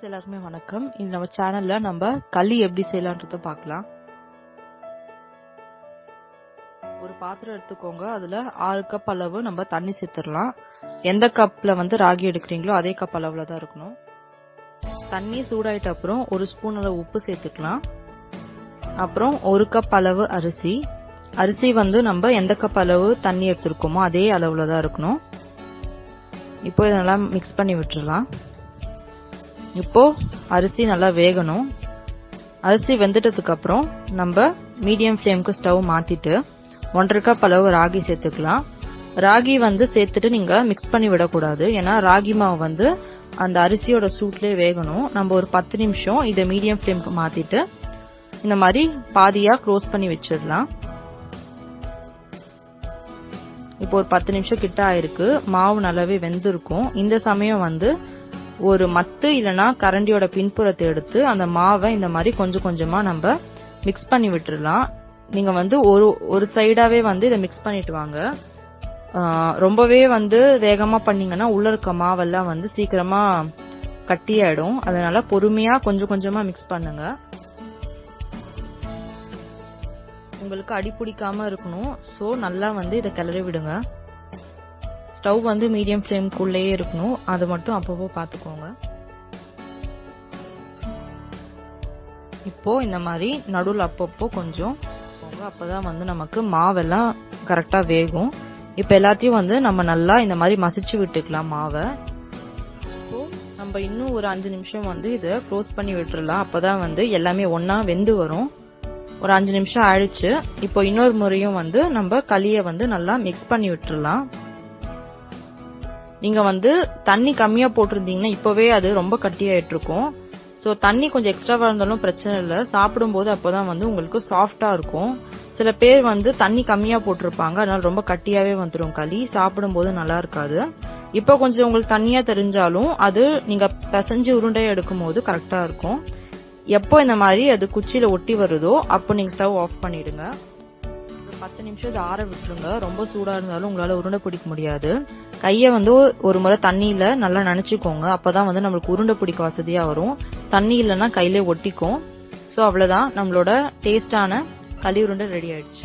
Viewers எல்லாருக்குமே வணக்கம். இந்த நம்ம சேனல்ல நம்ம களி எப்படி செய்யலாம்ன்றத பார்க்கலாம். ஒரு பாத்திரம் எடுத்துக்கோங்க. அதுல 6 கப் அளவு நம்ம தண்ணி சேர்த்துடலாம். எந்த கப்ல ராகி எடுக்கிறீங்களோ அதே கப் அளவுல தான் இருக்கணும். தண்ணி சூடாயிட்ட அப்புறம் 1 ஸ்பூன் அளவு உப்பு சேர்த்துக்கலாம். அப்புறம் 1 கப் அளவு அரிசி நம்ம எந்த கப் அளவு தண்ணி எடுத்திருக்கோமோ அதே அளவுல தான் இருக்கணும். இப்போ இதெல்லாம் மிக்ஸ் பண்ணி விட்டுறலாம். இப்போ அரிசி நல்லா வேகணும். அரிசி வெந்துட்டதுக்கு அப்புறம் நம்ம மீடியம் ஃப்ளேம்க்கு ஸ்டவ் மாத்திட்டு 1.5 கப் அளவு ராகி சேர்த்துக்கலாம். ராகி சேர்த்துட்டு நீங்க மிக்ஸ் பண்ணி விடக்கூடாது. ஏன்னா ராகி மாவு அந்த அரிசியோட சூட்லயே வேகணும். நம்ம ஒரு 10 நிமிஷம் இதை மீடியம் ஃப்ளேம்க்கு மாத்திட்டு இந்த மாதிரி பாதியா க்ளோஸ் பண்ணி வச்சிடலாம். இப்போ ஒரு 10 நிமிஷம் கிட்ட ஆயிருக்கு. மாவு நல்லாவே வெந்திருக்கும். இந்த சமயம் ஒரு மத்து இல்லனா கரண்டியோட பின்புறத்தை எடுத்து அந்த மாவை இந்த மாதிரி கொஞ்சம் கொஞ்சமா நம்ம மிக்ஸ் பண்ணி விட்டுறலாம். நீங்க ஒரு சைடாவே இதை மிக்ஸ் பண்ணிட்டு வாங்க. ரொம்பவே வேகமா பண்ணீங்கன்னா உள்ள இருக்க மாவெல்லாம் சீக்கிரமா கட்டியாயிடும். அதனால பொறுமையா கொஞ்சம் கொஞ்சமா மிக்ஸ் பண்ணுங்க. உங்களுக்கு அடி பிடிக்காம இருக்கணும். சோ நல்லா இதை கிளறி விடுங்க. ஸ்டவ் மீடியம் ஃப்ளேம்க்குள்ளேயே இருக்கணும். அது மட்டும் அப்பப்போ பாத்துக்கோங்க. இப்போ இந்த மாதிரி நடுவில் அப்பப்போ கொஞ்சம் அப்பதான் நமக்கு மாவெல்லாம் கரெக்டா வேகும். இப்ப எல்லாத்தையும் நம்ம நல்லா இந்த மாதிரி மசிச்சு விட்டுக்கலாம் மாவை. இப்போ நம்ம இன்னும் ஒரு 5 நிமிஷம் இதை க்ளோஸ் பண்ணி விட்டுறலாம். அப்பதான் எல்லாமே ஒன்னா வெந்து வரும். ஒரு 5 நிமிஷம் ஆயிடுச்சு. இப்போ இன்னொரு முறையும் நம்ம களியை நல்லா மிக்ஸ் பண்ணி விட்டுறலாம். நீங்க தண்ணி கம்மியா போட்டிருந்தீங்கன்னா இப்பவே அது ரொம்ப கட்டியாயிட்டு இருக்கும். சோ தண்ணி கொஞ்சம் எக்ஸ்ட்ராவா இருந்தாலும் பிரச்சனை இல்ல. சாப்பிடும் போது அப்பதான் உங்களுக்கு சாஃப்டா இருக்கும். சில பேர் தண்ணி கம்மியா போட்டிருப்பாங்க. அதனால ரொம்ப கட்டியாவே வந்துடும் களி. சாப்பிடும் போது நல்லா இருக்காது. இப்ப கொஞ்சம் உங்களுக்கு தண்ணியா தெரிஞ்சாலும் அது நீங்க பிசைஞ்சு உருண்டையா எடுக்கும் போது கரெக்டா இருக்கும். எப்போ இந்த மாதிரி அது குச்சியில ஒட்டி வருதோ அப்போ நீங்க ஸ்டவ் ஆஃப் பண்ணிடுங்க. 10 நிமிஷம் இதை ஆற விட்டுருங்க. ரொம்ப சூடா இருந்தாலும் உங்களால உருண்டை பிடிக்க முடியாது. கைய ஒரு முறை தண்ணியில நல்லா நனைச்சுக்கோங்க. அப்பதான் நம்மளுக்கு உருண்டை பிடிக்க வசதியா வரும். தண்ணி இல்லைன்னா கையிலே ஒட்டிக்கும். சோ அவ்வளவுதான், நம்மளோட டேஸ்டான களி உருண்டை ரெடி ஆயிடுச்சு.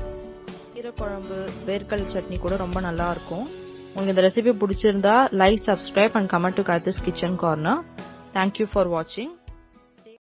கீரை குழம்பு, வேர்க்கடலை சட்னி கூட ரொம்ப நல்லா இருக்கும். உங்களுக்கு இந்த ரெசிபி பிடிச்சிருந்தா like, subscribe and comment to Gayathri's kitchen corner. Thank you for watching.